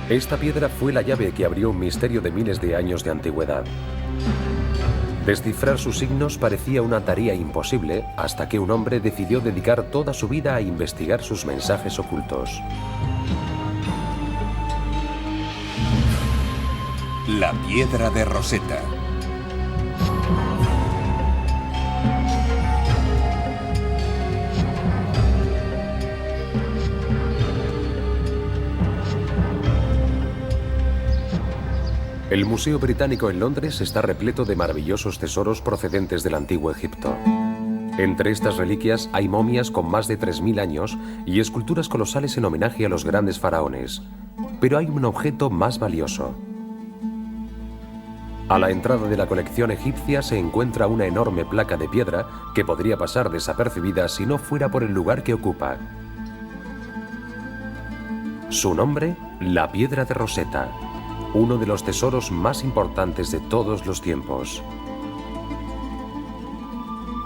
Esta piedra fue la llave que abrió un misterio de miles de años de antigüedad. Descifrar sus signos parecía una tarea imposible hasta que un hombre decidió dedicar toda su vida a investigar sus mensajes ocultos. La piedra de Rosetta. El Museo Británico en Londres está repleto de maravillosos tesoros procedentes del antiguo Egipto. Entre estas reliquias hay momias con más de 3000 años y esculturas colosales en homenaje a los grandes faraones. Pero hay un objeto más valioso. A la entrada de la colección egipcia se encuentra una enorme placa de piedra que podría pasar desapercibida si no fuera por el lugar que ocupa. Su nombre, la Piedra de Rosetta, uno de los tesoros más importantes de todos los tiempos.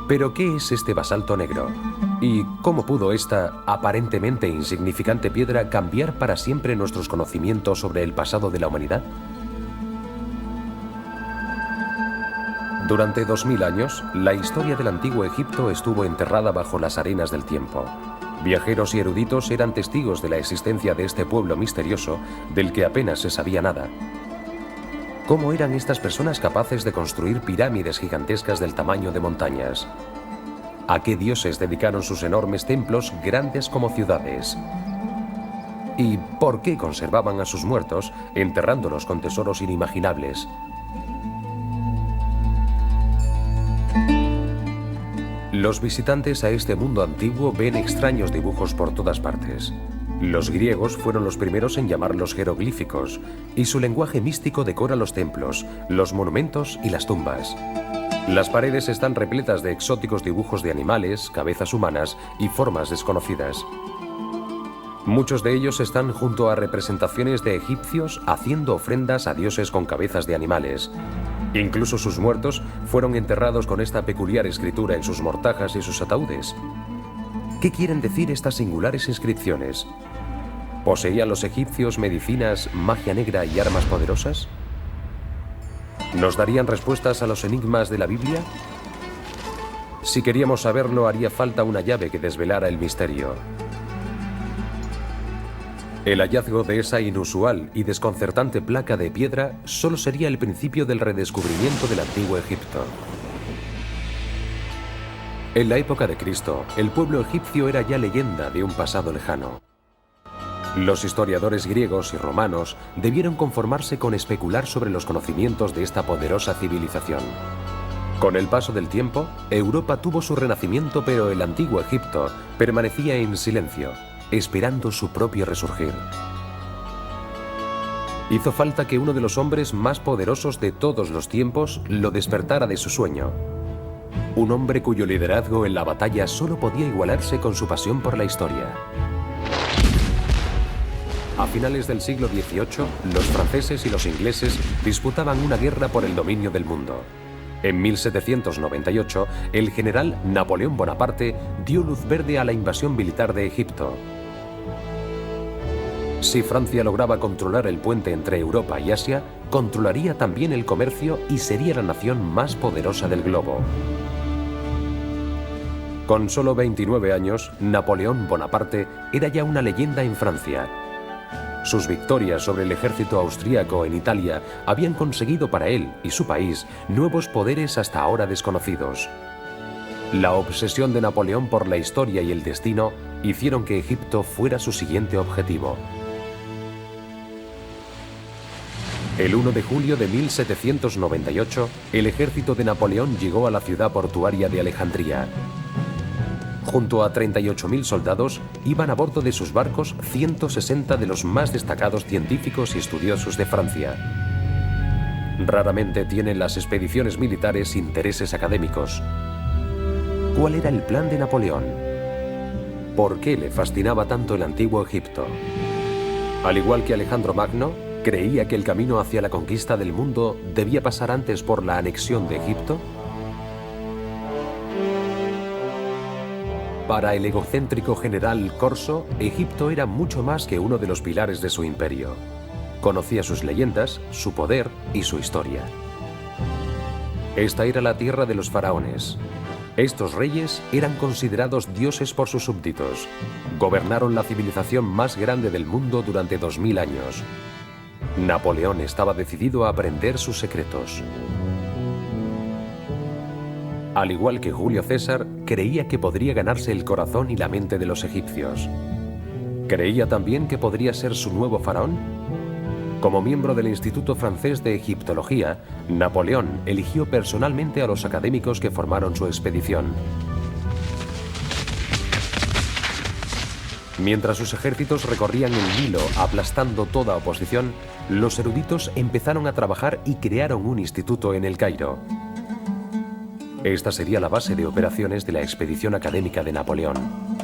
¿Pero qué es este basalto negro? ¿Y cómo pudo esta aparentemente insignificante piedra cambiar para siempre nuestros conocimientos sobre el pasado de la humanidad? Durante 2000 años, la historia del antiguo Egipto estuvo enterrada bajo las arenas del tiempo. Viajeros y eruditos eran testigos de la existencia de este pueblo misterioso del que apenas se sabía nada. ¿Cómo eran estas personas capaces de construir pirámides gigantescas del tamaño de montañas? ¿A qué dioses dedicaron sus enormes templos grandes como ciudades? ¿Y por qué conservaban a sus muertos, enterrándolos con tesoros inimaginables? Los visitantes a este mundo antiguo ven extraños dibujos por todas partes. Los griegos fueron los primeros en llamarlos jeroglíficos, y su lenguaje místico decora los templos, los monumentos y las tumbas. Las paredes están repletas de exóticos dibujos de animales, cabezas humanas y formas desconocidas. Muchos de ellos están junto a representaciones de egipcios haciendo ofrendas a dioses con cabezas de animales. Incluso sus muertos fueron enterrados con esta peculiar escritura en sus mortajas y sus ataúdes. ¿Qué quieren decir estas singulares inscripciones? ¿Poseían los egipcios medicinas, magia negra y armas poderosas? ¿Nos darían respuestas a los enigmas de la Biblia? Si queríamos saberlo, haría falta una llave que desvelara el misterio. El hallazgo de esa inusual y desconcertante placa de piedra solo sería el principio del redescubrimiento del antiguo Egipto. En la época de Cristo, el pueblo egipcio era ya leyenda de un pasado lejano. Los historiadores griegos y romanos debieron conformarse con especular sobre los conocimientos de esta poderosa civilización. Con el paso del tiempo, Europa tuvo su renacimiento, pero el antiguo Egipto permanecía en silencio, esperando su propio resurgir. Hizo falta que uno de los hombres más poderosos de todos los tiempos lo despertara de su sueño. Un hombre cuyo liderazgo en la batalla solo podía igualarse con su pasión por la historia. A finales del siglo XVIII, los franceses y los ingleses disputaban una guerra por el dominio del mundo. En 1798, el general Napoleón Bonaparte dio luz verde a la invasión militar de Egipto. Si Francia lograba controlar el puente entre Europa y Asia, controlaría también el comercio y sería la nación más poderosa del globo. Con solo 29 años, Napoleón Bonaparte era ya una leyenda en Francia. Sus victorias sobre el ejército austríaco en Italia habían conseguido para él y su país nuevos poderes hasta ahora desconocidos. La obsesión de Napoleón por la historia y el destino hicieron que Egipto fuera su siguiente objetivo. El 1 de julio de 1798, el ejército de Napoleón llegó a la ciudad portuaria de Alejandría. Junto a 38.000 soldados, iban a bordo de sus barcos 160 de los más destacados científicos y estudiosos de Francia. Raramente tienen las expediciones militares intereses académicos. ¿Cuál era el plan de Napoleón? ¿Por qué le fascinaba tanto el antiguo Egipto? Al igual que Alejandro Magno, ¿creía que el camino hacia la conquista del mundo debía pasar antes por la anexión de Egipto? Para el egocéntrico general Corso, Egipto era mucho más que uno de los pilares de su imperio. Conocía sus leyendas, su poder y su historia. Esta era la tierra de los faraones. Estos reyes eran considerados dioses por sus súbditos. Gobernaron la civilización más grande del mundo durante 2000 años. Napoleón estaba decidido a aprender sus secretos. Al igual que Julio César, creía que podría ganarse el corazón y la mente de los egipcios. ¿Creía también que podría ser su nuevo faraón? Como miembro del Instituto Francés de Egiptología, Napoleón eligió personalmente a los académicos que formaron su expedición. Mientras sus ejércitos recorrían el Nilo aplastando toda oposición, los eruditos empezaron a trabajar y crearon un instituto en El Cairo. Esta sería la base de operaciones de la expedición académica de Napoleón.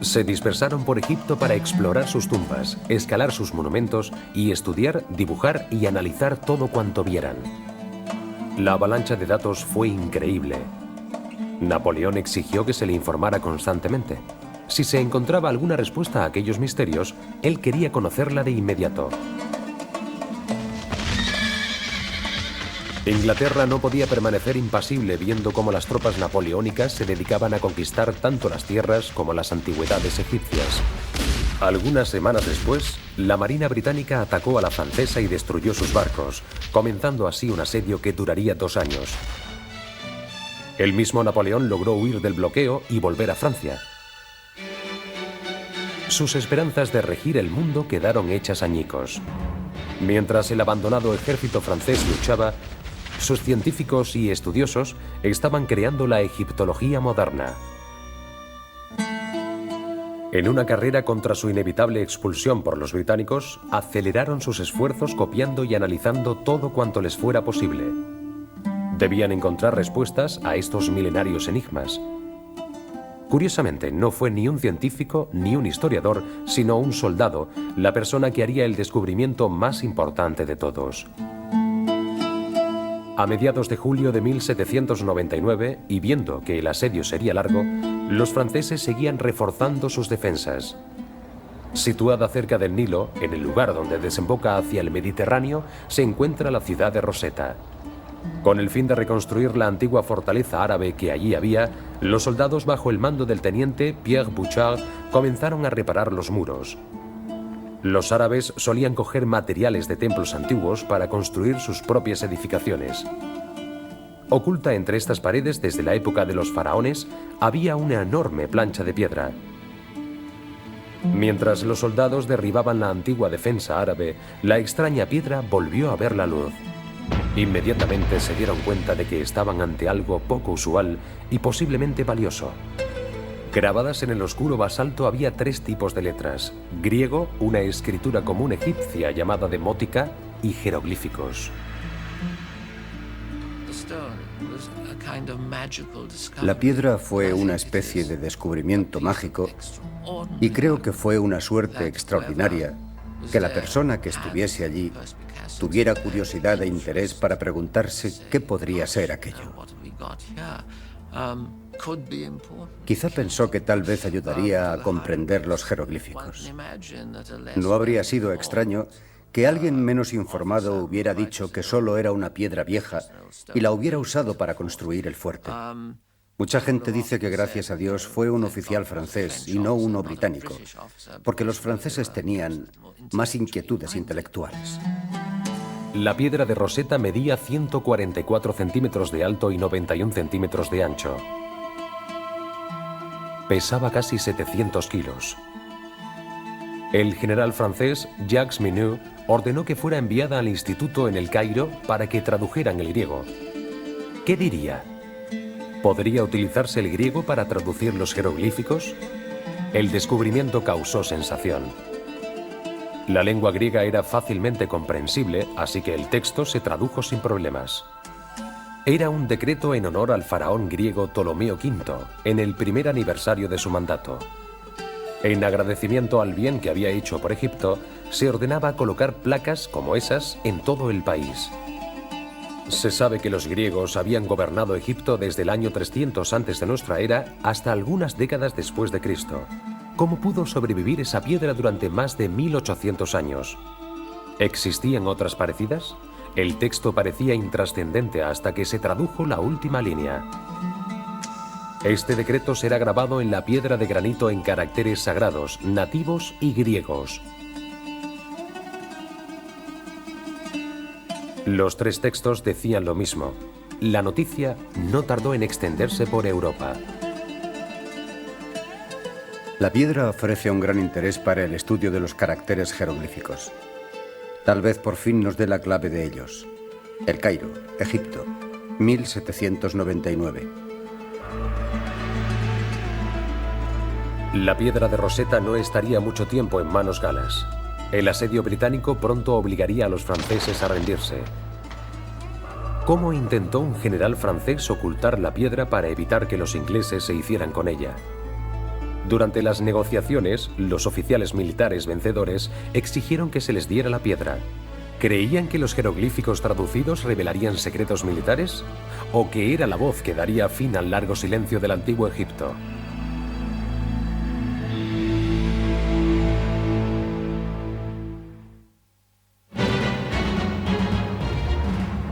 Se dispersaron por Egipto para explorar sus tumbas, escalar sus monumentos y estudiar, dibujar y analizar todo cuanto vieran. La avalancha de datos fue increíble. Napoleón exigió que se le informara constantemente. Si se encontraba alguna respuesta a aquellos misterios, él quería conocerla de inmediato. Inglaterra no podía permanecer impasible viendo cómo las tropas napoleónicas se dedicaban a conquistar tanto las tierras como las antigüedades egipcias. Algunas semanas después, la Marina británica atacó a la francesa y destruyó sus barcos, comenzando así un asedio que duraría 2 años. El mismo Napoleón logró huir del bloqueo y volver a Francia. Sus esperanzas de regir el mundo quedaron hechas añicos. Mientras el abandonado ejército francés luchaba, sus científicos y estudiosos estaban creando la egiptología moderna. En una carrera contra su inevitable expulsión por los británicos, aceleraron sus esfuerzos copiando y analizando todo cuanto les fuera posible. Debían encontrar respuestas a estos milenarios enigmas. Curiosamente, no fue ni un científico ni un historiador, sino un soldado, la persona que haría el descubrimiento más importante de todos. A mediados de julio de 1799, y viendo que el asedio sería largo, los franceses seguían reforzando sus defensas. Situada cerca del Nilo, en el lugar donde desemboca hacia el Mediterráneo, se encuentra la ciudad de Rosetta. Con el fin de reconstruir la antigua fortaleza árabe que allí había, los soldados bajo el mando del teniente Pierre Bouchard comenzaron a reparar los muros. Los árabes solían coger materiales de templos antiguos para construir sus propias edificaciones. Oculta entre estas paredes desde la época de los faraones, había una enorme plancha de piedra. Mientras los soldados derribaban la antigua defensa árabe, la extraña piedra volvió a ver la luz. Inmediatamente se dieron cuenta de que estaban ante algo poco usual y posiblemente valioso. Grabadas en el oscuro basalto había 3 tipos de letras: griego, una escritura común egipcia llamada demótica, y jeroglíficos. La piedra fue una especie de descubrimiento mágico y creo que fue una suerte extraordinaria que la persona que estuviese allí tuviera curiosidad e interés para preguntarse qué podría ser aquello. Quizá pensó que tal vez ayudaría a comprender los jeroglíficos. No habría sido extraño que alguien menos informado hubiera dicho que solo era una piedra vieja y la hubiera usado para construir el fuerte. Mucha gente dice que gracias a Dios fue un oficial francés y no uno británico, porque los franceses tenían más inquietudes intelectuales. La piedra de Rosetta medía 144 centímetros de alto y 91 centímetros de ancho. Pesaba casi 700 kilos. El general francés Jacques Minut ordenó que fuera enviada al instituto en El Cairo para que tradujeran el griego. ¿Qué diría? ¿Podría utilizarse el griego para traducir los jeroglíficos? El descubrimiento causó sensación. La lengua griega era fácilmente comprensible, así que el texto se tradujo sin problemas. Era un decreto en honor al faraón griego Ptolomeo V, en el primer aniversario de su mandato. En agradecimiento al bien que había hecho por Egipto, se ordenaba colocar placas como esas en todo el país. Se sabe que los griegos habían gobernado Egipto desde el año 300 antes de nuestra era hasta algunas décadas después de Cristo. ¿Cómo pudo sobrevivir esa piedra durante más de 1800 años? ¿Existían otras parecidas? El texto parecía intrascendente hasta que se tradujo la última línea. Este decreto será grabado en la piedra de granito en caracteres sagrados, nativos y griegos. Los tres textos decían lo mismo. La noticia no tardó en extenderse por Europa. La piedra ofrece un gran interés para el estudio de los caracteres jeroglíficos. Tal vez por fin nos dé la clave de ellos. El Cairo, Egipto, 1799. La piedra de Rosetta no estaría mucho tiempo en manos galas. El asedio británico pronto obligaría a los franceses a rendirse. ¿Cómo intentó un general francés ocultar la piedra para evitar que los ingleses se hicieran con ella? Durante las negociaciones, los oficiales militares vencedores exigieron que se les diera la piedra. ¿Creían que los jeroglíficos traducidos revelarían secretos militares? ¿O que era la voz que daría fin al largo silencio del antiguo Egipto?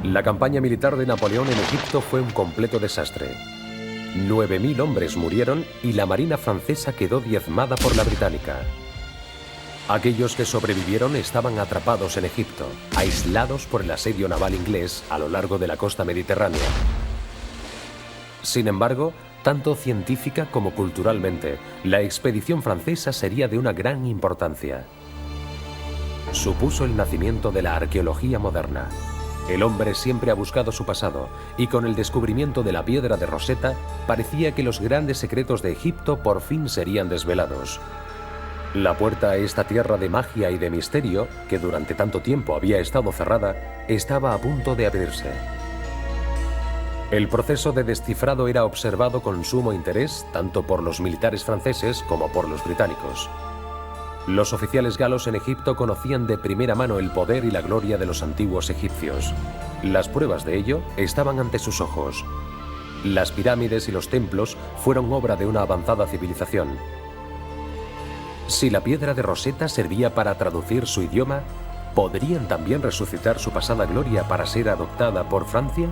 La campaña militar de Napoleón en Egipto fue un completo desastre. 9.000 hombres murieron y la marina francesa quedó diezmada por la británica. Aquellos que sobrevivieron estaban atrapados en Egipto, aislados por el asedio naval inglés a lo largo de la costa mediterránea. Sin embargo, tanto científica como culturalmente, la expedición francesa sería de una gran importancia. Supuso el nacimiento de la arqueología moderna. El hombre siempre ha buscado su pasado, y con el descubrimiento de la piedra de Rosetta, parecía que los grandes secretos de Egipto por fin serían desvelados. La puerta a esta tierra de magia y de misterio, que durante tanto tiempo había estado cerrada, estaba a punto de abrirse. El proceso de descifrado era observado con sumo interés tanto por los militares franceses como por los británicos. Los oficiales galos en Egipto conocían de primera mano el poder y la gloria de los antiguos egipcios. Las pruebas de ello estaban ante sus ojos. Las pirámides y los templos fueron obra de una avanzada civilización. Si la piedra de Rosetta servía para traducir su idioma, ¿podrían también resucitar su pasada gloria para ser adoptada por Francia?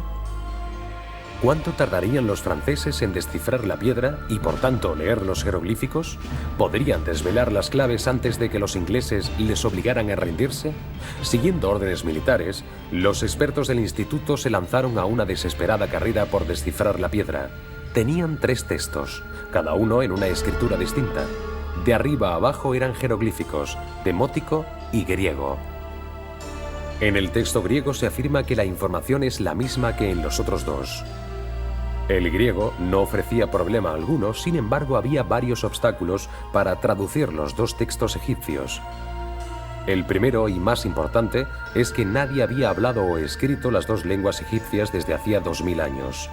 ¿Cuánto tardarían los franceses en descifrar la piedra y, por tanto, leer los jeroglíficos? ¿Podrían desvelar las claves antes de que los ingleses les obligaran a rendirse? Siguiendo órdenes militares, los expertos del instituto se lanzaron a una desesperada carrera por descifrar la piedra. Tenían 3 textos, cada uno en una escritura distinta. De arriba a abajo eran jeroglíficos, demótico y griego. En el texto griego se afirma que la información es la misma que en los otros 2. El griego no ofrecía problema alguno, sin embargo había varios obstáculos para traducir los 2 textos egipcios. El primero y más importante es que nadie había hablado o escrito las 2 lenguas egipcias desde hacía 2000 años.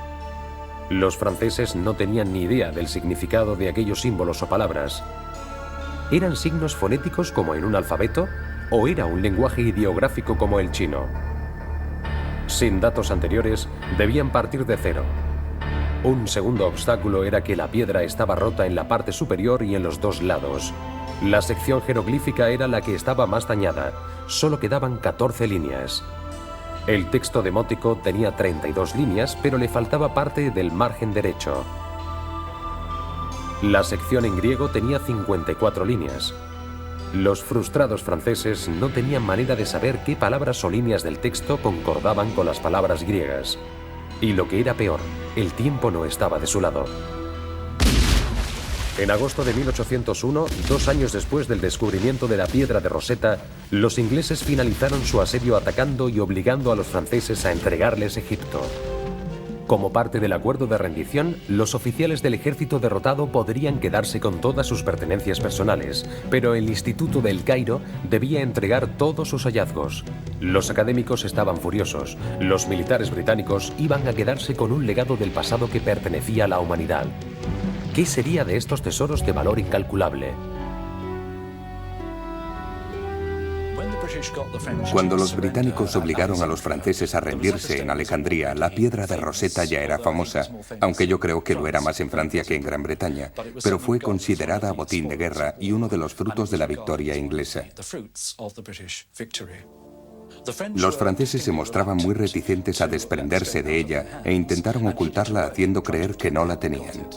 Los franceses no tenían ni idea del significado de aquellos símbolos o palabras. ¿Eran signos fonéticos como en un alfabeto o era un lenguaje ideográfico como el chino? Sin datos anteriores, debían partir de cero. Un segundo obstáculo era que la piedra estaba rota en la parte superior y en los 2 lados. La sección jeroglífica era la que estaba más dañada. Solo quedaban 14 líneas. El texto demótico tenía 32 líneas, pero le faltaba parte del margen derecho. La sección en griego tenía 54 líneas. Los frustrados franceses no tenían manera de saber qué palabras o líneas del texto concordaban con las palabras griegas. Y lo que era peor, el tiempo no estaba de su lado. En agosto de 1801, 2 años después del descubrimiento de la piedra de Rosetta, los ingleses finalizaron su asedio atacando y obligando a los franceses a entregarles Egipto. Como parte del acuerdo de rendición, los oficiales del ejército derrotado podrían quedarse con todas sus pertenencias personales, pero el Instituto del Cairo debía entregar todos sus hallazgos. Los académicos estaban furiosos. Los militares británicos iban a quedarse con un legado del pasado que pertenecía a la humanidad. ¿Qué sería de estos tesoros de valor incalculable? Cuando los británicos obligaron a los franceses a rendirse en Alejandría, la piedra de Rosetta ya era famosa, aunque yo creo que lo era más en Francia que en Gran Bretaña, pero fue considerada botín de guerra y uno de los frutos de la victoria inglesa. Los franceses se mostraban muy reticentes a desprenderse de ella e intentaron ocultarla haciendo creer que no la tenían.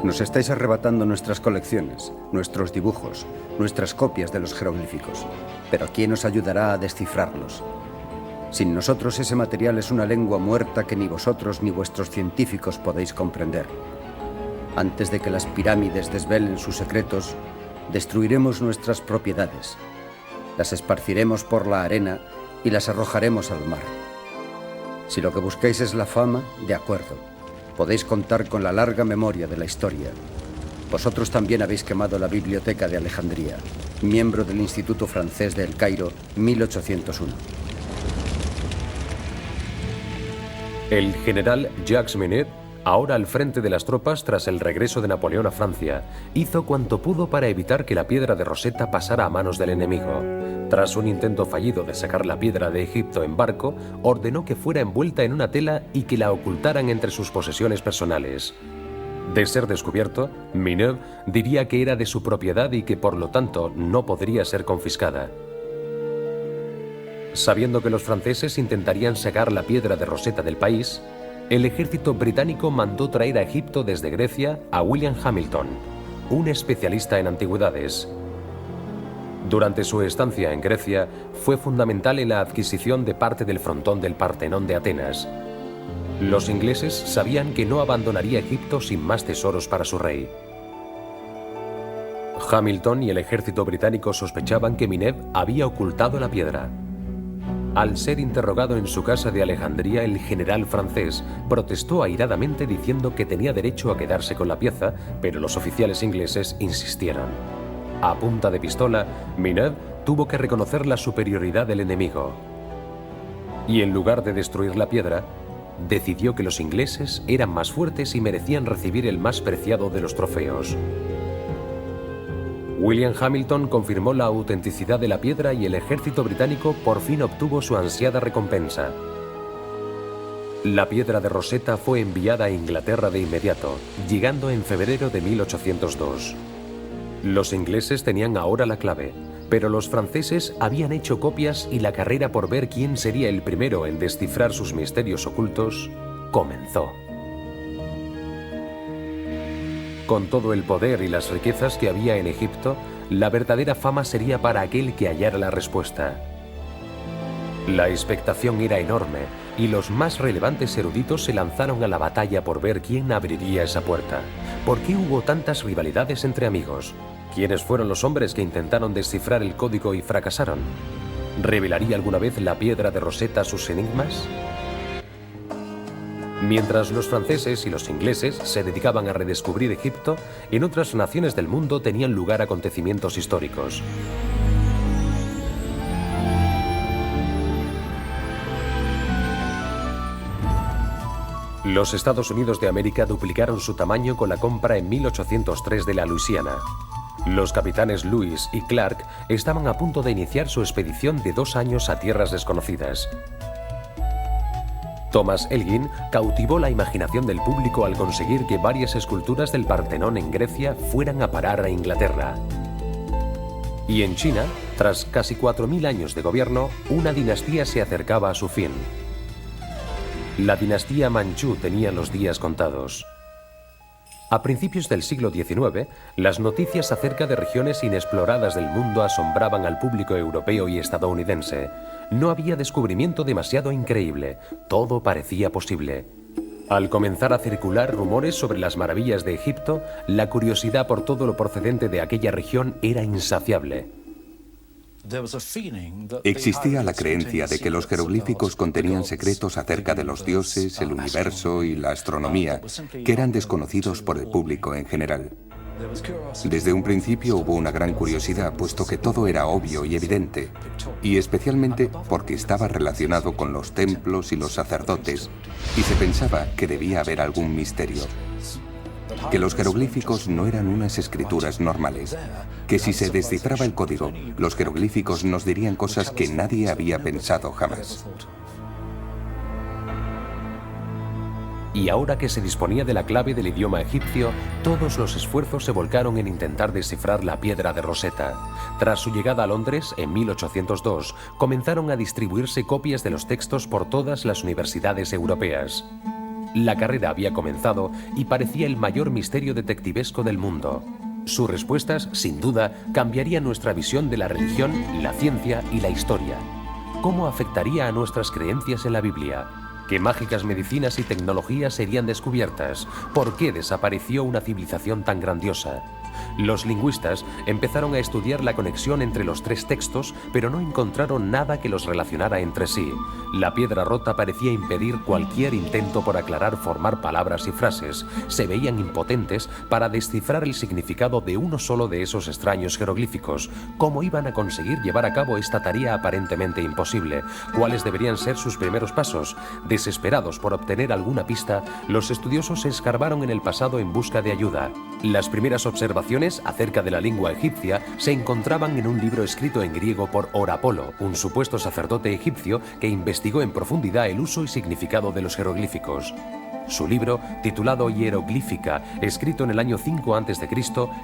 Nos estáis arrebatando nuestras colecciones, nuestros dibujos, nuestras copias de los jeroglíficos. Pero ¿quién os ayudará a descifrarlos? Sin nosotros ese material es una lengua muerta que ni vosotros ni vuestros científicos podéis comprender. Antes de que las pirámides desvelen sus secretos, destruiremos nuestras propiedades. Las esparciremos por la arena y las arrojaremos al mar. Si lo que buscáis es la fama, de acuerdo. Podéis contar con la larga memoria de la historia. Vosotros también habéis quemado la Biblioteca de Alejandría, miembro del Instituto Francés de El Cairo, 1801. El general Jacques Minette, ahora al frente de las tropas tras el regreso de Napoleón a Francia, hizo cuanto pudo para evitar que la piedra de Rosetta pasara a manos del enemigo. Tras un intento fallido de sacar la piedra de Egipto en barco, ordenó que fuera envuelta en una tela y que la ocultaran entre sus posesiones personales. De ser descubierto, Minette diría que era de su propiedad y que por lo tanto no podría ser confiscada. Sabiendo que los franceses intentarían sacar la piedra de Rosetta del país, el ejército británico mandó traer a Egipto desde Grecia a William Hamilton, un especialista en antigüedades. Durante su estancia en Grecia, fue fundamental en la adquisición de parte del frontón del Partenón de Atenas. Los ingleses sabían que no abandonaría Egipto sin más tesoros para su rey. Hamilton y el ejército británico sospechaban que Minette había ocultado la piedra. Al ser interrogado en su casa de Alejandría, el general francés protestó airadamente diciendo que tenía derecho a quedarse con la pieza, pero los oficiales ingleses insistieron. A punta de pistola, Minette tuvo que reconocer la superioridad del enemigo. Y en lugar de destruir la piedra, decidió que los ingleses eran más fuertes y merecían recibir el más preciado de los trofeos. William Hamilton confirmó la autenticidad de la piedra y el ejército británico por fin obtuvo su ansiada recompensa. La piedra de Rosetta fue enviada a Inglaterra de inmediato, llegando en febrero de 1802. Los ingleses tenían ahora la clave, pero los franceses habían hecho copias y la carrera por ver quién sería el primero en descifrar sus misterios ocultos comenzó. Con todo el poder y las riquezas que había en Egipto, la verdadera fama sería para aquel que hallara la respuesta. La expectación era enorme y los más relevantes eruditos se lanzaron a la batalla por ver quién abriría esa puerta. ¿Por qué hubo tantas rivalidades entre amigos? ¿Quiénes fueron los hombres que intentaron descifrar el código y fracasaron? ¿Revelaría alguna vez la piedra de Rosetta sus enigmas? Mientras los franceses y los ingleses se dedicaban a redescubrir Egipto, en otras naciones del mundo tenían lugar acontecimientos históricos. Los Estados Unidos de América duplicaron su tamaño con la compra en 1803 de la Luisiana. Los capitanes Lewis y Clark estaban a punto de iniciar su expedición de 2 años a tierras desconocidas. Thomas Elgin cautivó la imaginación del público al conseguir que varias esculturas del Partenón en Grecia fueran a parar a Inglaterra. Y en China, tras casi 4.000 años de gobierno, una dinastía se acercaba a su fin. La dinastía Manchú tenía los días contados. A principios del siglo XIX, las noticias acerca de regiones inexploradas del mundo asombraban al público europeo y estadounidense. No había descubrimiento demasiado increíble, todo parecía posible. Al comenzar a circular rumores sobre las maravillas de Egipto, la curiosidad por todo lo procedente de aquella región era insaciable. Existía la creencia de que los jeroglíficos contenían secretos acerca de los dioses, el universo y la astronomía, que eran desconocidos por el público en general. Desde un principio hubo una gran curiosidad, puesto que todo era obvio y evidente, y especialmente porque estaba relacionado con los templos y los sacerdotes, y se pensaba que debía haber algún misterio. Que los jeroglíficos no eran unas escrituras normales, que si se descifraba el código, los jeroglíficos nos dirían cosas que nadie había pensado jamás. Y ahora que se disponía de la clave del idioma egipcio, todos los esfuerzos se volcaron en intentar descifrar la piedra de Rosetta. Tras su llegada a Londres, en 1802, comenzaron a distribuirse copias de los textos por todas las universidades europeas. La carrera había comenzado y parecía el mayor misterio detectivesco del mundo. Sus respuestas, sin duda, cambiarían nuestra visión de la religión, la ciencia y la historia. ¿Cómo afectaría a nuestras creencias en la Biblia? ¿Qué mágicas medicinas y tecnologías serían descubiertas? ¿Por qué desapareció una civilización tan grandiosa? Los lingüistas empezaron a estudiar la conexión entre los tres textos, pero no encontraron nada que los relacionara entre sí. La piedra rota parecía impedir cualquier intento por aclarar, formar palabras y frases. Se veían impotentes para descifrar el significado de uno solo de esos extraños jeroglíficos. ¿Cómo iban a conseguir llevar a cabo esta tarea aparentemente imposible? ¿Cuáles deberían ser sus primeros pasos? Desesperados por obtener alguna pista, los estudiosos se escarbaron en el pasado en busca de ayuda. Las primeras observaciones acerca de la lengua egipcia se encontraban en un libro escrito en griego por Orapolo, un supuesto sacerdote egipcio que investigó en profundidad el uso y significado de los jeroglíficos. Su libro, titulado Hieroglífica, escrito en el año 5 a.C.,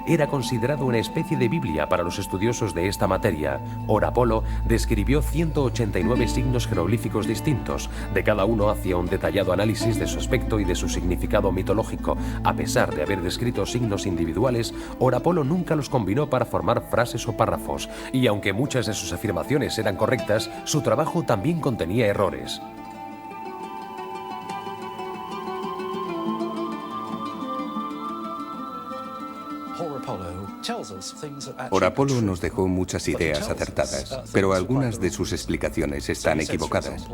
era considerado una especie de Biblia para los estudiosos de esta materia. Orapolo describió 189 signos jeroglíficos distintos. De cada uno hacía un detallado análisis de su aspecto y de su significado mitológico. A pesar de haber descrito signos individuales, Orapolo nunca los combinó para formar frases o párrafos. Y aunque muchas de sus afirmaciones eran correctas, su trabajo también contenía errores. Orapolo nos dejó muchas ideas acertadas, pero algunas de sus explicaciones están equivocadas.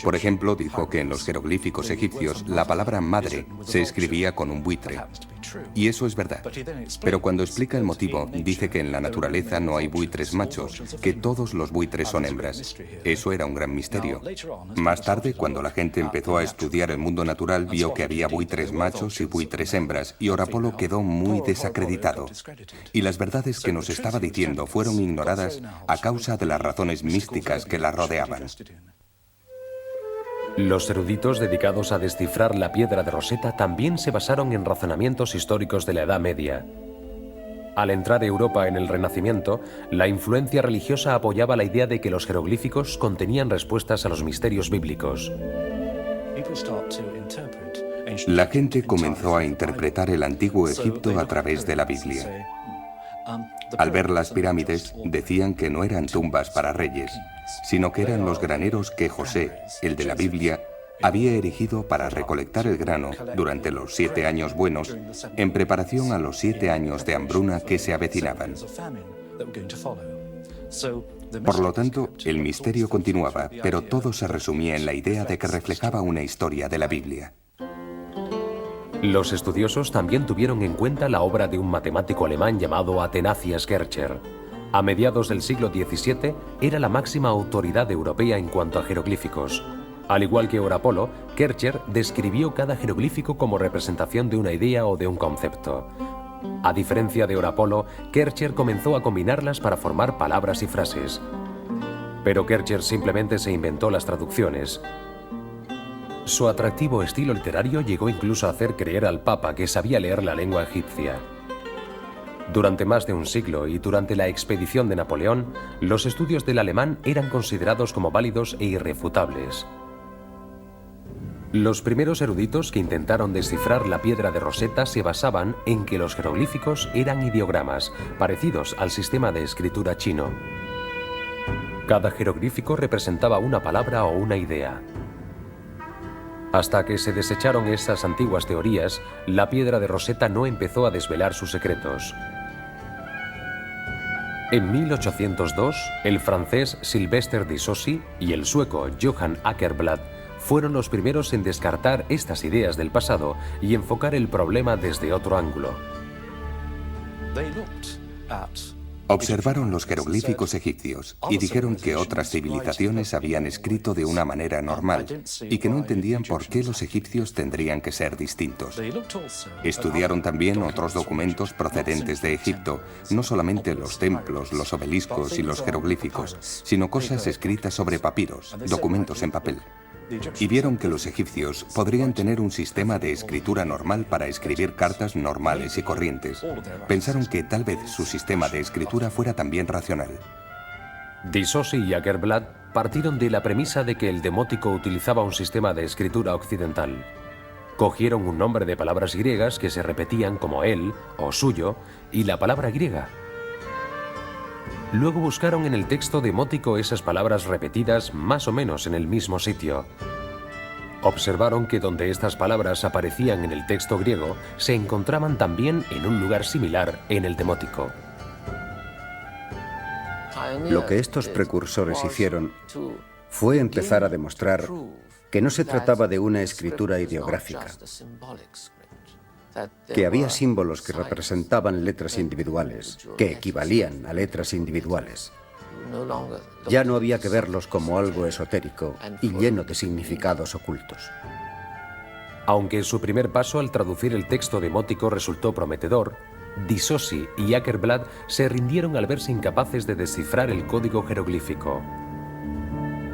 Por ejemplo, dijo que en los jeroglíficos egipcios la palabra madre se escribía con un buitre. Y eso es verdad. Pero cuando explica el motivo, dice que en la naturaleza no hay buitres machos, que todos los buitres son hembras. Eso era un gran misterio. Más tarde, cuando la gente empezó a estudiar el mundo natural, vio que había buitres machos y buitres hembras, y Orapolo quedó muy desacreditado. Y las verdades que nos estaba diciendo fueron ignoradas a causa de las razones místicas que la rodeaban. Los eruditos dedicados a descifrar la piedra de Rosetta también se basaron en razonamientos históricos de la Edad Media. Al entrar Europa en el Renacimiento, la influencia religiosa apoyaba la idea de que los jeroglíficos contenían respuestas a los misterios bíblicos. La gente comenzó a interpretar el antiguo Egipto a través de la Biblia. Al ver las pirámides, decían que no eran tumbas para reyes, sino que eran los graneros que José, el de la Biblia, había erigido para recolectar el grano durante los 7 años buenos, en preparación a los 7 años de hambruna que se avecinaban. Por lo tanto, el misterio continuaba, pero todo se resumía en la idea de que reflejaba una historia de la Biblia. Los estudiosos también tuvieron en cuenta la obra de un matemático alemán llamado Athanasius Kircher. A mediados del siglo XVII era la máxima autoridad europea en cuanto a jeroglíficos. Al igual que Orapolo, Kircher describió cada jeroglífico como representación de una idea o de un concepto. A diferencia de Orapolo, Kircher comenzó a combinarlas para formar palabras y frases. Pero Kircher simplemente se inventó las traducciones. Su atractivo estilo literario llegó incluso a hacer creer al Papa que sabía leer la lengua egipcia. Durante más de un siglo y durante la expedición de Napoleón, los estudios del alemán eran considerados como válidos e irrefutables. Los primeros eruditos que intentaron descifrar la piedra de Rosetta se basaban en que los jeroglíficos eran ideogramas, parecidos al sistema de escritura chino. Cada jeroglífico representaba una palabra o una idea. Hasta que se desecharon esas antiguas teorías, la piedra de Rosetta no empezó a desvelar sus secretos. En 1802, el francés Sylvester de Saussure y el sueco Johan Åkerblad fueron los primeros en descartar estas ideas del pasado y enfocar el problema desde otro ángulo. Observaron los jeroglíficos egipcios y dijeron que otras civilizaciones habían escrito de una manera normal y que no entendían por qué los egipcios tendrían que ser distintos. Estudiaron también otros documentos procedentes de Egipto, no solamente los templos, los obeliscos y los jeroglíficos, sino cosas escritas sobre papiros, documentos en papel. y vieron que los egipcios podrían tener un sistema de escritura normal para escribir cartas normales y corrientes. Pensaron que tal vez su sistema de escritura fuera también racional. Disosi y Åkerblad partieron de la premisa de que el demótico utilizaba un sistema de escritura occidental. Cogieron un nombre de palabras griegas que se repetían como él o suyo y la palabra griega. Luego buscaron en el texto demótico esas palabras repetidas más o menos en el mismo sitio. Observaron que donde estas palabras aparecían en el texto griego, se encontraban también en un lugar similar en el demótico. Lo que estos precursores hicieron fue empezar a demostrar que no se trataba de una escritura ideográfica, que había símbolos que representaban letras individuales, que equivalían a letras individuales. Ya no había que verlos como algo esotérico y lleno de significados ocultos. Aunque su primer paso al traducir el texto demótico resultó prometedor, Disosi y Åkerblad se rindieron al verse incapaces de descifrar el código jeroglífico.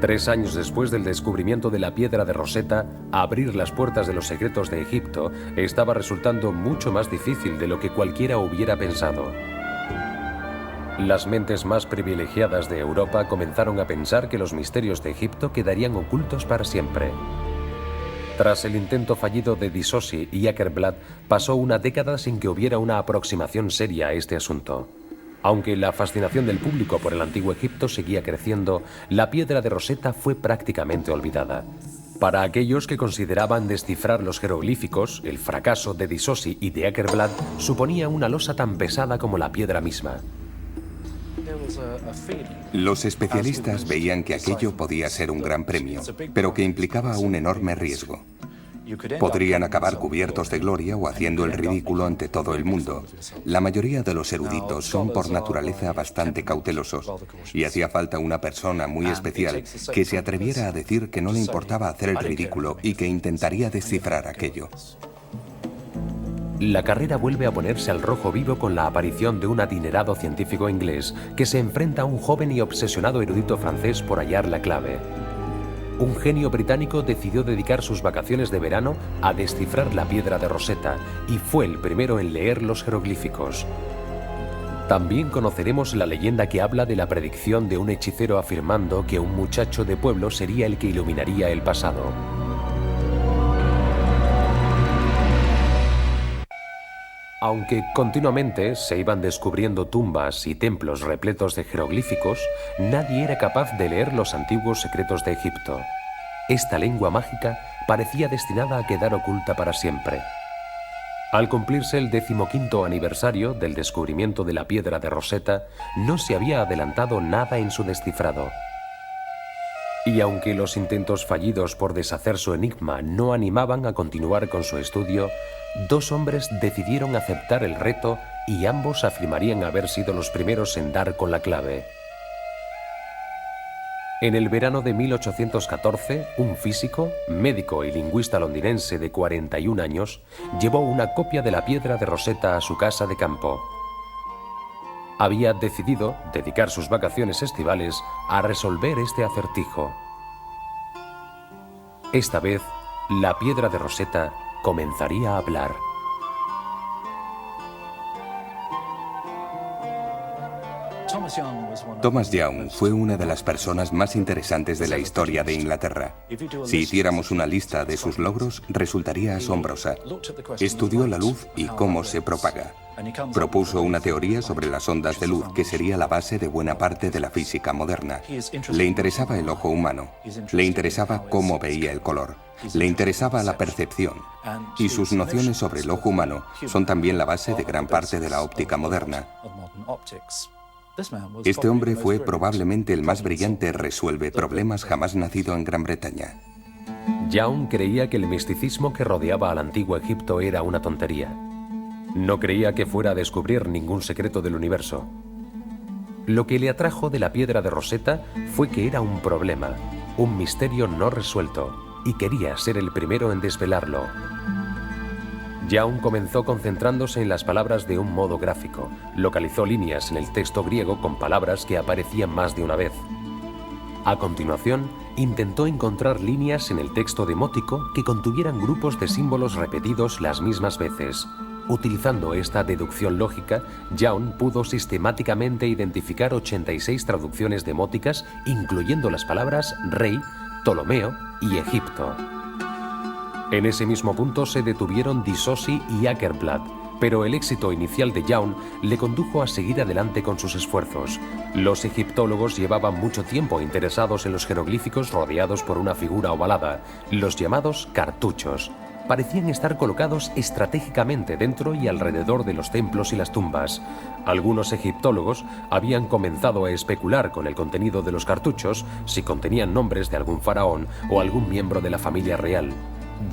3 años después del descubrimiento de la piedra de Rosetta, abrir las puertas de los secretos de Egipto estaba resultando mucho más difícil de lo que cualquiera hubiera pensado. Las mentes más privilegiadas de Europa comenzaron a pensar que los misterios de Egipto quedarían ocultos para siempre. Tras el intento fallido de Disosi y Åkerblad, pasó una década sin que hubiera una aproximación seria a este asunto. Aunque la fascinación del público por el antiguo Egipto seguía creciendo, la piedra de Rosetta fue prácticamente olvidada. Para aquellos que consideraban descifrar los jeroglíficos, el fracaso de Disosi y de Åkerblad suponía una losa tan pesada como la piedra misma. Los especialistas veían que aquello podía ser un gran premio, pero que implicaba un enorme riesgo. Podrían acabar cubiertos de gloria o haciendo el ridículo ante todo el mundo. La mayoría de los eruditos son por naturaleza bastante cautelosos, y hacía falta una persona muy especial que se atreviera a decir que no le importaba hacer el ridículo y que intentaría descifrar aquello. La carrera vuelve a ponerse al rojo vivo con la aparición de un adinerado científico inglés que se enfrenta a un joven y obsesionado erudito francés por hallar la clave. Un genio británico decidió dedicar sus vacaciones de verano a descifrar la piedra de Rosetta y fue el primero en leer los jeroglíficos. También conoceremos la leyenda que habla de la predicción de un hechicero afirmando que un muchacho de pueblo sería el que iluminaría el pasado. Aunque continuamente se iban descubriendo tumbas y templos repletos de jeroglíficos, nadie era capaz de leer los antiguos secretos de Egipto. Esta lengua mágica parecía destinada a quedar oculta para siempre. Al cumplirse el 15º aniversario del descubrimiento de la piedra de Rosetta, no se había adelantado nada en su descifrado. Y aunque los intentos fallidos por deshacer su enigma no animaban a continuar con su estudio, 2 hombres decidieron aceptar el reto y ambos afirmarían haber sido los primeros en dar con la clave. En el verano de 1814, un físico, médico y lingüista londinense de 41 años llevó una copia de la piedra de Rosetta a su casa de campo. Había decidido dedicar sus vacaciones estivales a resolver este acertijo. Esta vez, la piedra de Rosetta comenzaría a hablar. Thomas Young fue una de las personas más interesantes de la historia de Inglaterra. Si hiciéramos una lista de sus logros, resultaría asombrosa. Estudió la luz y cómo se propaga. Propuso una teoría sobre las ondas de luz que sería la base de buena parte de la física moderna. Le interesaba el ojo humano. Le interesaba cómo veía el color. Le interesaba la percepción. Y sus nociones sobre el ojo humano son también la base de gran parte de la óptica moderna. Este hombre fue probablemente el más brillante resuelve problemas jamás nacido en Gran Bretaña. Young creía que el misticismo que rodeaba al antiguo Egipto era una tontería. No creía que fuera a descubrir ningún secreto del universo. Lo que le atrajo de la piedra de Rosetta fue que era un problema, un misterio no resuelto, y quería ser el primero en desvelarlo. Young comenzó concentrándose en las palabras de un modo gráfico. Localizó líneas en el texto griego con palabras que aparecían más de una vez. A continuación, intentó encontrar líneas en el texto demótico que contuvieran grupos de símbolos repetidos las mismas veces. Utilizando esta deducción lógica, Young pudo sistemáticamente identificar 86 traducciones demóticas, incluyendo las palabras rey, Ptolomeo y Egipto. En ese mismo punto se detuvieron Disosi y Åkerblad, pero el éxito inicial de Young le condujo a seguir adelante con sus esfuerzos. Los egiptólogos llevaban mucho tiempo interesados en los jeroglíficos rodeados por una figura ovalada, los llamados cartuchos. Parecían estar colocados estratégicamente dentro y alrededor de los templos y las tumbas. Algunos egiptólogos habían comenzado a especular con el contenido de los cartuchos, si contenían nombres de algún faraón o algún miembro de la familia real.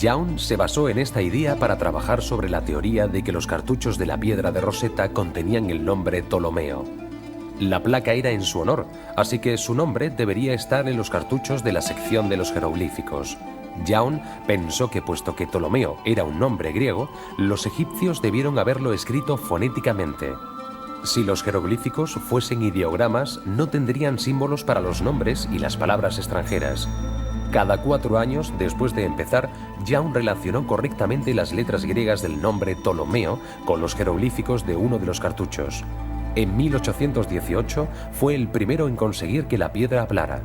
Young se basó en esta idea para trabajar sobre la teoría de que los cartuchos de la piedra de Rosetta contenían el nombre Ptolomeo. La placa era en su honor, así que su nombre debería estar en los cartuchos de la sección de los jeroglíficos. Young pensó que puesto que Ptolomeo era un nombre griego, los egipcios debieron haberlo escrito fonéticamente. Si los jeroglíficos fuesen ideogramas, no tendrían símbolos para los nombres y las palabras extranjeras. Cada 4 años después de empezar, Young relacionó correctamente las letras griegas del nombre Ptolomeo con los jeroglíficos de uno de los cartuchos. En 1818 fue el primero en conseguir que la piedra hablara.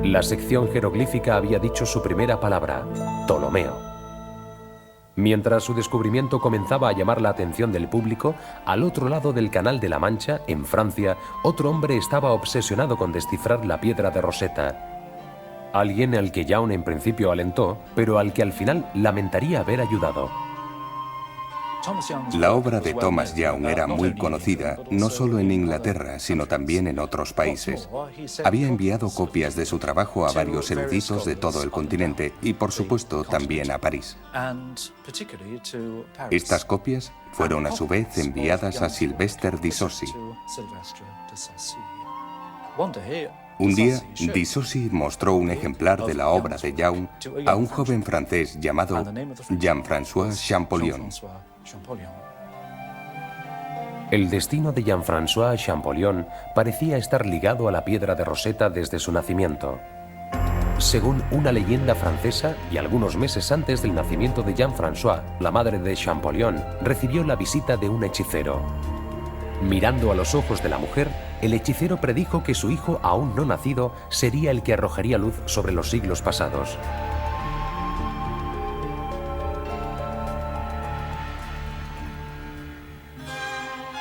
La sección jeroglífica había dicho su primera palabra, Ptolomeo. Mientras su descubrimiento comenzaba a llamar la atención del público, al otro lado del Canal de la Mancha, en Francia, otro hombre estaba obsesionado con descifrar la piedra de Rosetta. Alguien al que Young en principio alentó, pero al que al final lamentaría haber ayudado. La obra de Thomas Young era muy conocida, no solo en Inglaterra, sino también en otros países. Había enviado copias de su trabajo a varios eruditos de todo el continente y, por supuesto, también a París. Estas copias fueron a su vez enviadas a Sylvester Disosi. Un día, Disosi mostró un ejemplar de la obra de Young a un joven francés llamado Jean-François Champollion. El destino de Jean-François Champollion parecía estar ligado a la piedra de Rosetta desde su nacimiento. Según una leyenda francesa, y algunos meses antes del nacimiento de Jean-François, la madre de Champollion recibió la visita de un hechicero. Mirando a los ojos de la mujer, el hechicero predijo que su hijo aún no nacido sería el que arrojaría luz sobre los siglos pasados.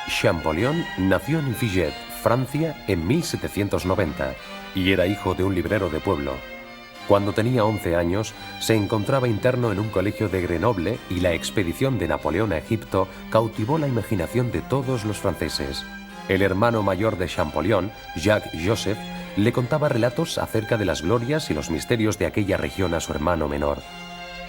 Champollion nació en Figeac, Francia, en 1790 y era hijo de un librero de pueblo. Cuando tenía 11 años, se encontraba interno en un colegio de Grenoble y la expedición de Napoleón a Egipto cautivó la imaginación de todos los franceses. El hermano mayor de Champollion, Jacques Joseph, le contaba relatos acerca de las glorias y los misterios de aquella región a su hermano menor.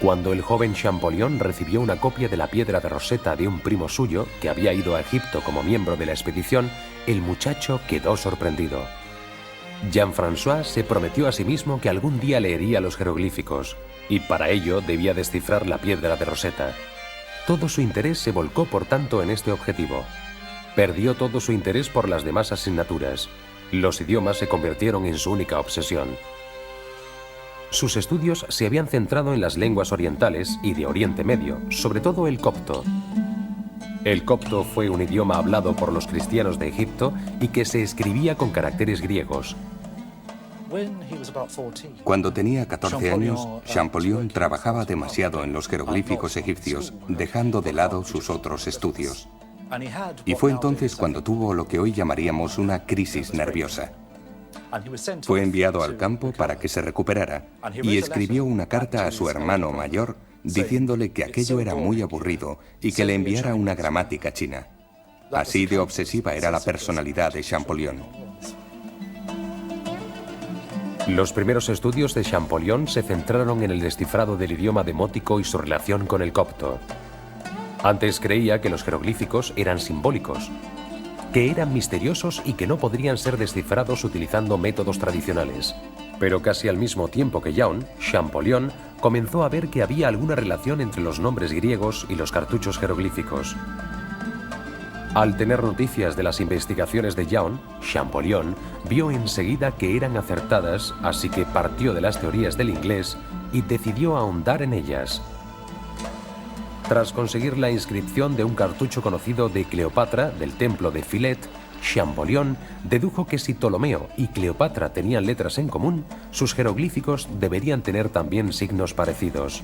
Cuando el joven Champollion recibió una copia de la piedra de Rosetta de un primo suyo, que había ido a Egipto como miembro de la expedición, el muchacho quedó sorprendido. Jean-François se prometió a sí mismo que algún día leería los jeroglíficos, y para ello debía descifrar la piedra de Rosetta. Todo su interés se volcó, por tanto, en este objetivo. Perdió todo su interés por las demás asignaturas. Los idiomas se convirtieron en su única obsesión. Sus estudios se habían centrado en las lenguas orientales y de Oriente Medio, sobre todo el copto. El copto fue un idioma hablado por los cristianos de Egipto y que se escribía con caracteres griegos. Cuando tenía 14 años, Champollion trabajaba demasiado en los jeroglíficos egipcios, dejando de lado sus otros estudios. Y fue entonces cuando tuvo lo que hoy llamaríamos una crisis nerviosa. Fue enviado al campo para que se recuperara y escribió una carta a su hermano mayor diciéndole que aquello era muy aburrido y que le enviara una gramática china. Así de obsesiva era la personalidad de Champollion. Los primeros estudios de Champollion se centraron en el descifrado del idioma demótico y su relación con el copto. Antes creía que los jeroglíficos eran simbólicos, que eran misteriosos y que no podrían ser descifrados utilizando métodos tradicionales. Pero casi al mismo tiempo que Young, Champollion comenzó a ver que había alguna relación entre los nombres griegos y los cartuchos jeroglíficos. Al tener noticias de las investigaciones de Young, Champollion vio enseguida que eran acertadas, así que partió de las teorías del inglés y decidió ahondar en ellas. Tras conseguir la inscripción de un cartucho conocido de Cleopatra del templo de Filet, Champollion dedujo que si Ptolomeo y Cleopatra tenían letras en común, sus jeroglíficos deberían tener también signos parecidos.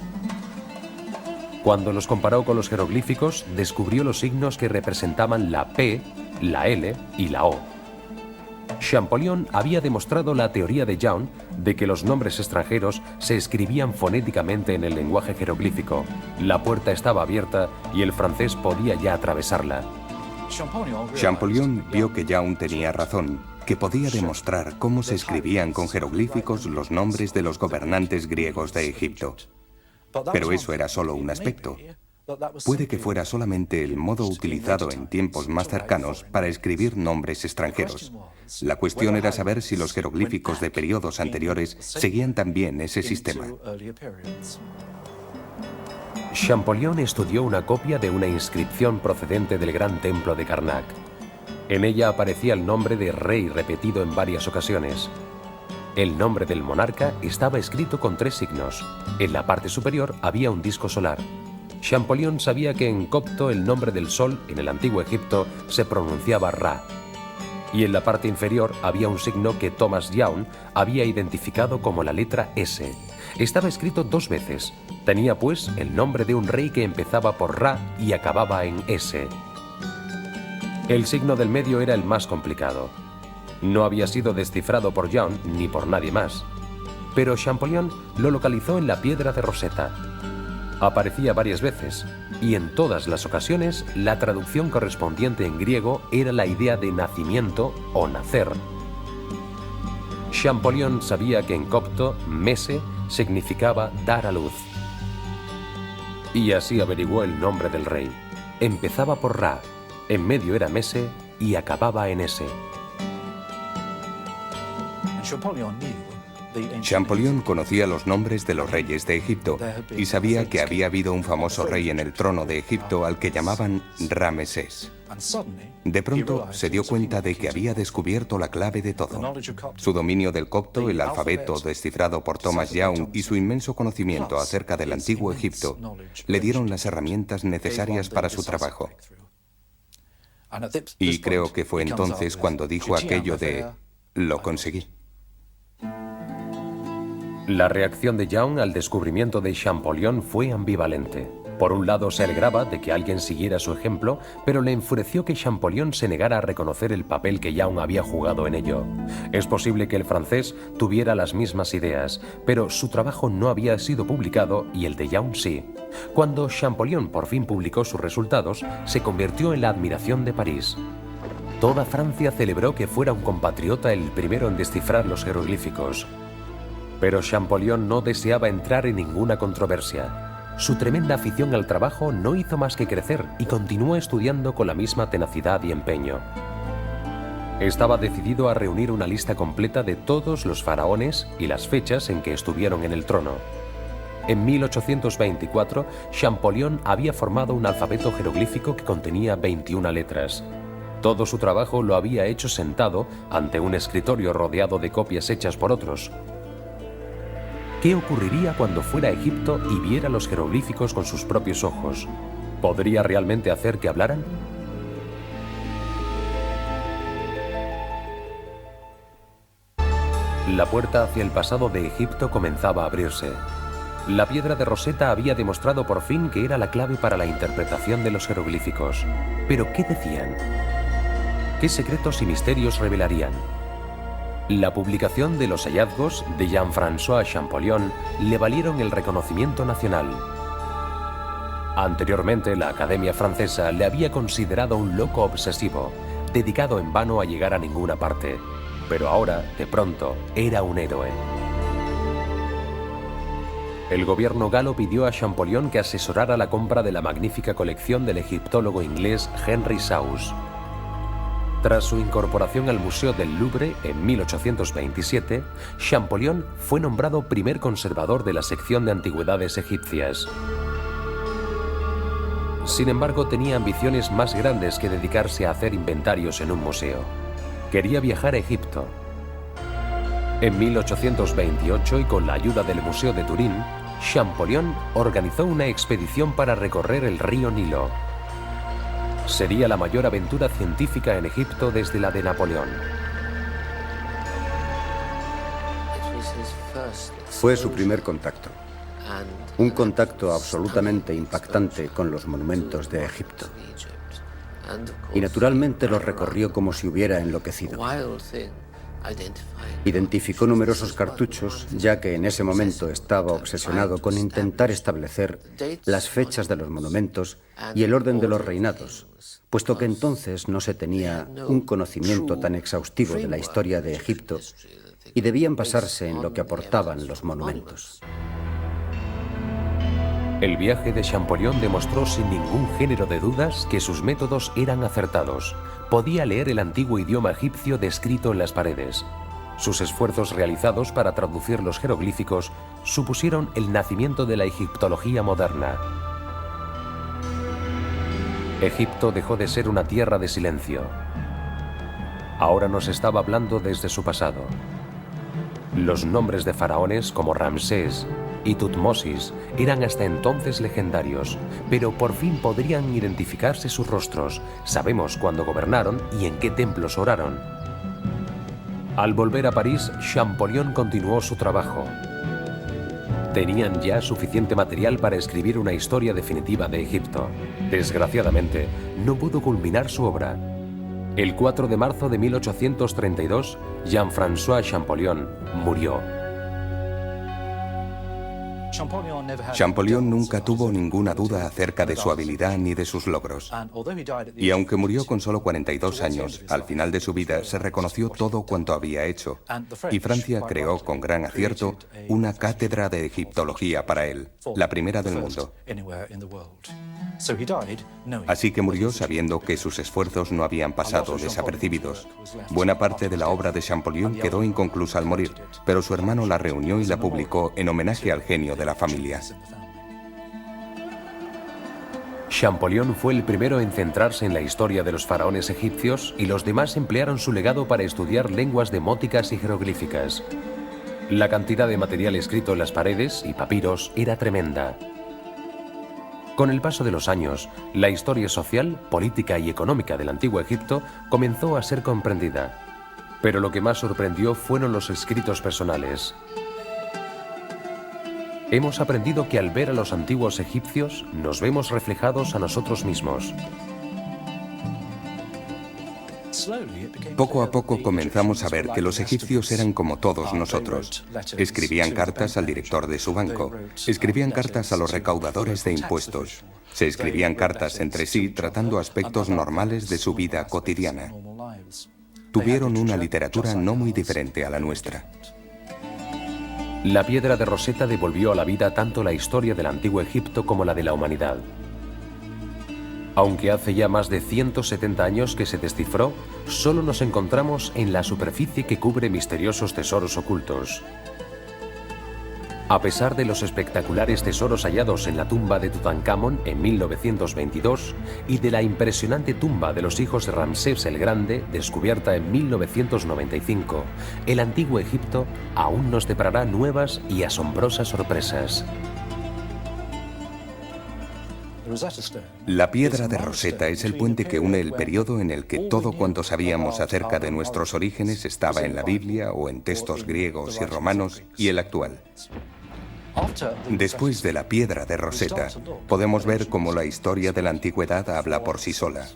Cuando los comparó con los jeroglíficos, descubrió los signos que representaban la P, la L y la O. Champollion había demostrado la teoría de Young de que los nombres extranjeros se escribían fonéticamente en el lenguaje jeroglífico. La puerta estaba abierta y el francés podía ya atravesarla. Champollion vio que Young tenía razón, que podía demostrar cómo se escribían con jeroglíficos los nombres de los gobernantes griegos de Egipto. Pero eso era solo un aspecto. Puede que fuera solamente el modo utilizado en tiempos más cercanos para escribir nombres extranjeros. La cuestión era saber si los jeroglíficos de periodos anteriores seguían también ese sistema. Champollion estudió una copia de una inscripción procedente del gran templo de Karnak. En ella aparecía el nombre de rey repetido en varias ocasiones. El nombre del monarca estaba escrito con 3 signos. En la parte superior había un disco solar. Champollion sabía que en copto el nombre del sol en el antiguo Egipto se pronunciaba Ra. Y en la parte inferior había un signo que Thomas Young había identificado como la letra S. Estaba escrito 2 veces. Tenía pues el nombre de un rey que empezaba por Ra y acababa en S. El signo del medio era el más complicado. No había sido descifrado por Young ni por nadie más. Pero Champollion lo localizó en la piedra de Rosetta. Aparecía varias veces, y en todas las ocasiones la traducción correspondiente en griego era la idea de nacimiento o nacer. Champollion sabía que en copto, mese significaba dar a luz. Y así averiguó el nombre del rey. Empezaba por Ra, en medio era mese y acababa en S. Champollion conocía los nombres de los reyes de Egipto y sabía que había habido un famoso rey en el trono de Egipto al que llamaban Ramesés. De pronto se dio cuenta de que había descubierto la clave de todo. Su dominio del copto, el alfabeto descifrado por Thomas Young y su inmenso conocimiento acerca del antiguo Egipto le dieron las herramientas necesarias para su trabajo. Y creo que fue entonces cuando dijo aquello de «lo conseguí». La reacción de Young al descubrimiento de Champollion fue ambivalente. Por un lado se alegraba de que alguien siguiera su ejemplo, pero le enfureció que Champollion se negara a reconocer el papel que Young había jugado en ello. Es posible que el francés tuviera las mismas ideas, pero su trabajo no había sido publicado y el de Young sí. Cuando Champollion por fin publicó sus resultados, se convirtió en la admiración de París. Toda Francia celebró que fuera un compatriota el primero en descifrar los jeroglíficos. Pero Champollion no deseaba entrar en ninguna controversia. Su tremenda afición al trabajo no hizo más que crecer y continuó estudiando con la misma tenacidad y empeño. Estaba decidido a reunir una lista completa de todos los faraones y las fechas en que estuvieron en el trono. En 1824, Champollion había formado un alfabeto jeroglífico que contenía 21 letras. Todo su trabajo lo había hecho sentado ante un escritorio rodeado de copias hechas por otros. ¿Qué ocurriría cuando fuera a Egipto y viera los jeroglíficos con sus propios ojos? ¿Podría realmente hacer que hablaran? La puerta hacia el pasado de Egipto comenzaba a abrirse. La piedra de Rosetta había demostrado por fin que era la clave para la interpretación de los jeroglíficos. ¿Pero qué decían? ¿Qué secretos y misterios revelarían? La publicación de los hallazgos de Jean-François Champollion le valieron el reconocimiento nacional. Anteriormente, la Academia Francesa le había considerado un loco obsesivo, dedicado en vano a llegar a ninguna parte. Pero ahora, de pronto, era un héroe. El gobierno galo pidió a Champollion que asesorara la compra de la magnífica colección del egiptólogo inglés Henry Seuss. Tras su incorporación al Museo del Louvre en 1827, Champollion fue nombrado primer conservador de la sección de antigüedades egipcias. Sin embargo, tenía ambiciones más grandes que dedicarse a hacer inventarios en un museo. Quería viajar a Egipto. En 1828, y con la ayuda del Museo de Turín, Champollion organizó una expedición para recorrer el río Nilo. Sería la mayor aventura científica en Egipto desde la de Napoleón. Fue su primer contacto. Un contacto absolutamente impactante con los monumentos de Egipto. Y naturalmente los recorrió como si hubiera enloquecido. Identificó numerosos cartuchos, ya que en ese momento estaba obsesionado con intentar establecer las fechas de los monumentos y el orden de los reinados, puesto que entonces no se tenía un conocimiento tan exhaustivo de la historia de Egipto y debían basarse en lo que aportaban los monumentos. El viaje de Champollion demostró sin ningún género de dudas que sus métodos eran acertados. Podía leer el antiguo idioma egipcio descrito en las paredes. Sus esfuerzos realizados para traducir los jeroglíficos supusieron el nacimiento de la egiptología moderna. Egipto dejó de ser una tierra de silencio. Ahora nos estaba hablando desde su pasado. Los nombres de faraones como Ramsés y Tutmosis eran hasta entonces legendarios, pero por fin podrían identificarse sus rostros. Sabemos cuándo gobernaron y en qué templos oraron. Al volver a París, Champollion continuó su trabajo. Tenían ya suficiente material para escribir una historia definitiva de Egipto. Desgraciadamente, no pudo culminar su obra. El 4 de marzo de 1832, Jean-François Champollion murió. Champollion nunca tuvo ninguna duda acerca de su habilidad ni de sus logros. Y aunque murió con solo 42 años, al final de su vida se reconoció todo cuanto había hecho. Y Francia creó con gran acierto una cátedra de egiptología para él, la primera del mundo. Así que murió sabiendo que sus esfuerzos no habían pasado desapercibidos. Buena parte de la obra de Champollion quedó inconclusa al morir, pero su hermano la reunió y la publicó en homenaje al genio de la familia. Champollion fue el primero en centrarse en la historia de los faraones egipcios y los demás emplearon su legado para estudiar lenguas demóticas y jeroglíficas. La cantidad de material escrito en las paredes y papiros era tremenda. Con el paso de los años, la historia social, política y económica del antiguo Egipto comenzó a ser comprendida. Pero lo que más sorprendió fueron los escritos personales. Hemos aprendido que al ver a los antiguos egipcios, nos vemos reflejados a nosotros mismos. Poco a poco comenzamos a ver que los egipcios eran como todos nosotros. Escribían cartas al director de su banco, escribían cartas a los recaudadores de impuestos, se escribían cartas entre sí tratando aspectos normales de su vida cotidiana. Tuvieron una literatura no muy diferente a la nuestra. La piedra de Rosetta devolvió a la vida tanto la historia del antiguo Egipto como la de la humanidad. Aunque hace ya más de 170 años que se descifró, solo nos encontramos en la superficie que cubre misteriosos tesoros ocultos. A pesar de los espectaculares tesoros hallados en la tumba de Tutankamón en 1922 y de la impresionante tumba de los hijos de Ramsés el Grande, descubierta en 1995, el antiguo Egipto aún nos deparará nuevas y asombrosas sorpresas. La piedra de Rosetta es el puente que une el periodo en el que todo cuanto sabíamos acerca de nuestros orígenes estaba en la Biblia o en textos griegos y romanos y el actual. Después de la piedra de Rosetta, podemos ver cómo la historia de la antigüedad habla por sí sola.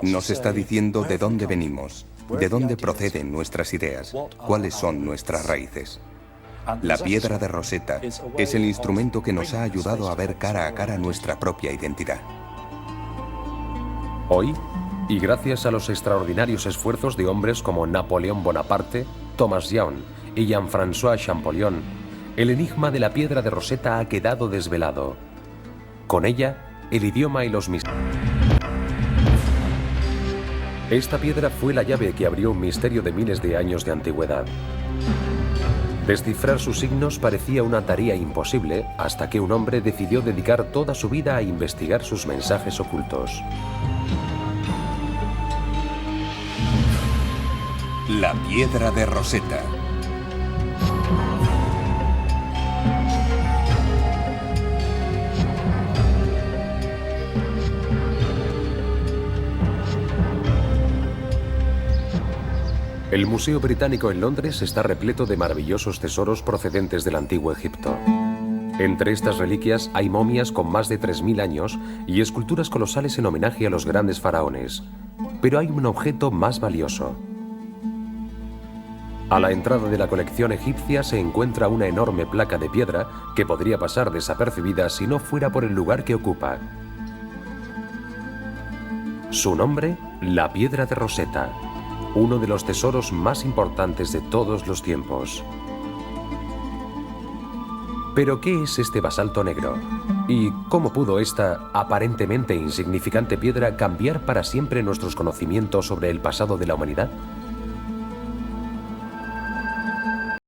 Nos está diciendo de dónde venimos, de dónde proceden nuestras ideas, cuáles son nuestras raíces. La piedra de Rosetta es el instrumento que nos ha ayudado a ver cara a cara nuestra propia identidad. Hoy, y gracias a los extraordinarios esfuerzos de hombres como Napoleón Bonaparte, Thomas Young y Jean-François Champollion, el enigma de la piedra de Rosetta ha quedado desvelado. Con ella, el idioma y los misterios. Esta piedra fue la llave que abrió un misterio de miles de años de antigüedad. Descifrar sus signos parecía una tarea imposible hasta que un hombre decidió dedicar toda su vida a investigar sus mensajes ocultos. La piedra de Rosetta. El Museo Británico en Londres está repleto de maravillosos tesoros procedentes del antiguo Egipto. Entre estas reliquias hay momias con más de 3000 años y esculturas colosales en homenaje a los grandes faraones. Pero hay un objeto más valioso. A la entrada de la colección egipcia se encuentra una enorme placa de piedra que podría pasar desapercibida si no fuera por el lugar que ocupa. Su nombre, la Piedra de Rosetta, uno de los tesoros más importantes de todos los tiempos. ¿Pero qué es este basalto negro? ¿Y cómo pudo esta aparentemente insignificante piedra cambiar para siempre nuestros conocimientos sobre el pasado de la humanidad?